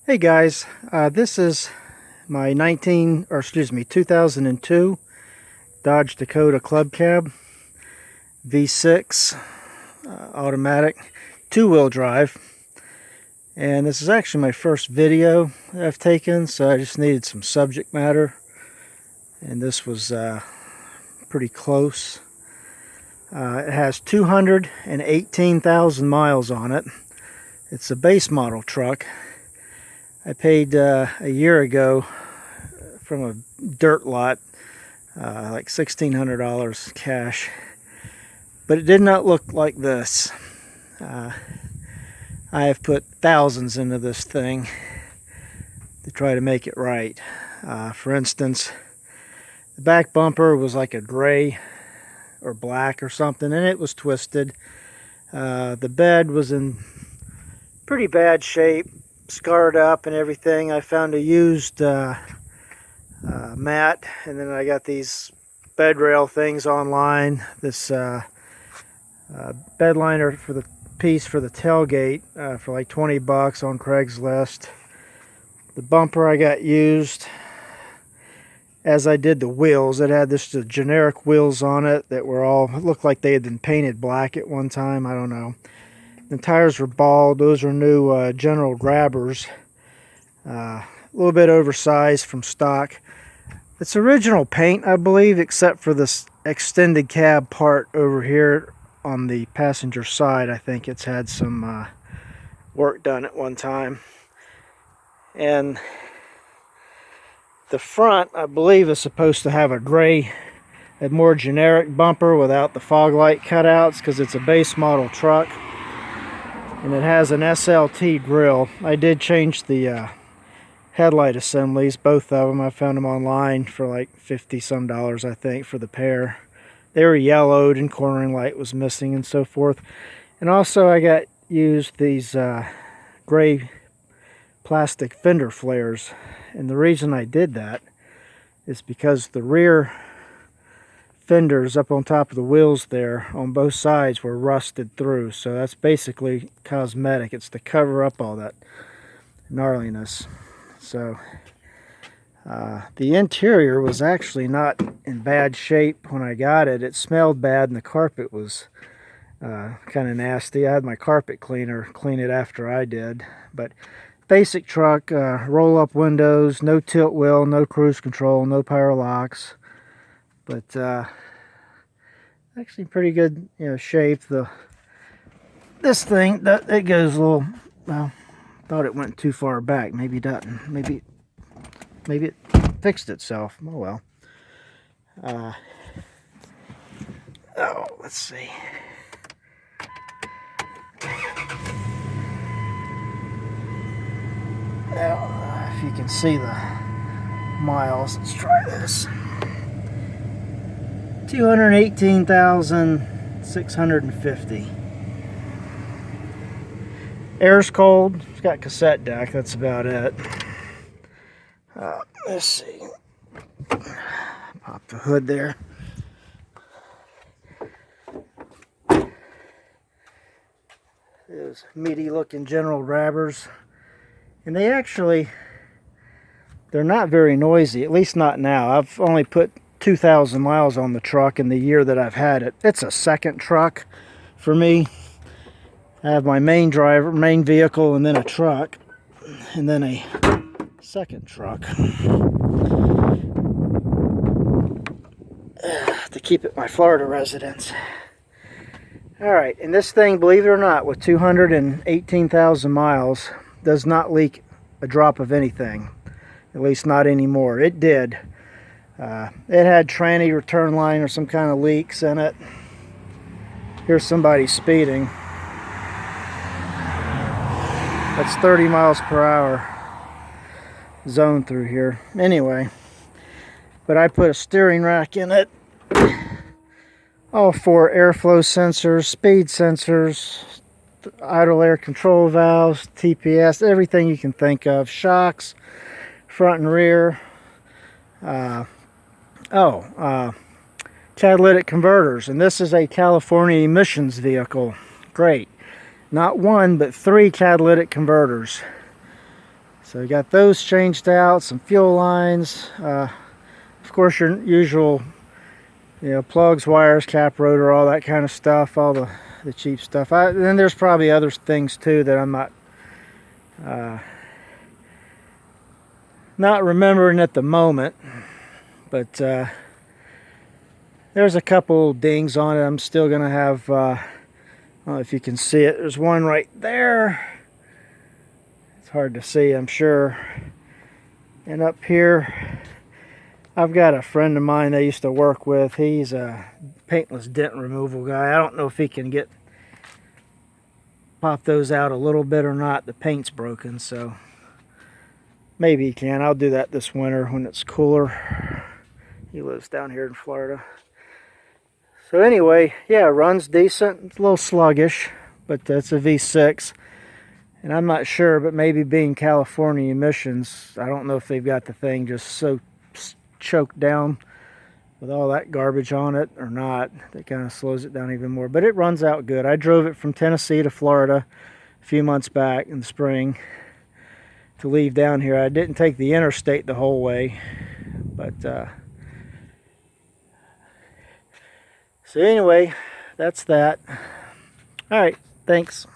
Hey guys, this is my 2002 Dodge Dakota Club Cab V6 automatic two-wheel drive, and this is actually my first video that I've taken, so I just needed some subject matter, and this was pretty close. It has 218,000 miles on it. It's a base model truck. I paid a year ago from a dirt lot like $1,600 cash, but it did not look like this. I have put thousands into this thing to try to make it right. For instance, the back bumper was like a gray or black or something, and it was twisted. The bed was in pretty bad shape, scarred up and everything. I found a used mat, and then I got these bed rail things online. This bed liner for the piece for the tailgate for like 20 bucks on Craigslist. The bumper I got used, as I did the wheels. It had this generic wheels on it that were all looked like they had been painted black at one time. I don't know. The tires were bald. Those are new General Grabbers. A little bit oversized from stock. It's original paint, I believe, except for this extended cab part over here on the passenger side. I think it's had some work done at one time. And the front, I believe, is supposed to have a gray, a more generic bumper without the fog light cutouts, because it's a base model truck. And it has an SLT grill. I did change the headlight assemblies, both of them. I found them online for like $50 some, I think, for the pair. They were yellowed and cornering light was missing and so forth. And also I got used these gray plastic fender flares. And the reason I did that is because the rear fenders up on top of the wheels there on both sides were rusted through. So that's basically cosmetic. It's to cover up all that gnarliness. So the interior was actually not in bad shape when I got it. It smelled bad and the carpet was kind of nasty. I had my carpet cleaner clean it after I did. But basic truck, roll up windows, no tilt wheel, no cruise control, no power locks. But actually pretty good, shape. This thing that it goes a little, well, thought it went too far back. Maybe it doesn't. Maybe it fixed itself. Oh well. Let's see. Now, if you can see the miles, let's try this. 218,650. Air's cold. It's got cassette deck. That's about it. Let's see. Pop the hood there. Those meaty looking General Grabbers. And they're not very noisy, at least not now. I've only put 2,000 miles on the truck in the year that I've had it. It's a second truck for me. I have my main vehicle, and then a truck, and then a second truck to keep at my Florida residence. Alright, and this thing, believe it or not, with 218,000 miles, does not leak a drop of anything. At least not anymore. It did. It had tranny return line or some kind of leaks in it. Here's somebody speeding. That's 30 miles per hour zone through here. Anyway, but I put a steering rack in it. All four airflow sensors, speed sensors, idle air control valves, TPS, everything you can think of. Shocks, front and rear. Catalytic converters, and this is a California emissions vehicle. Great. Not one, but 3 catalytic converters. So we got those changed out, some fuel lines, of course your usual, you know, plugs, wires, cap, rotor, all that kind of stuff, all the cheap stuff. Then there's probably other things too that I'm not remembering at the moment, but there's a couple dings on it. I'm still gonna have, I don't know if you can see it, there's one right there. It's hard to see, I'm sure. And up here, I've got a friend of mine I used to work with. He's a paintless dent removal guy. I don't know if he can pop those out a little bit or not. The paint's broken, so maybe he can. I'll do that this winter when it's cooler. He lives down here in Florida. So anyway, yeah, runs decent. It's a little sluggish, but that's a V6. And I'm not sure, but maybe being California emissions, I don't know if they've got the thing just so choked down with all that garbage on it or not. That kind of slows it down even more. But it runs out good. I drove it from Tennessee to Florida a few months back in the spring to leave down here. I didn't take the interstate the whole way, but so anyway, that's that. All right, thanks.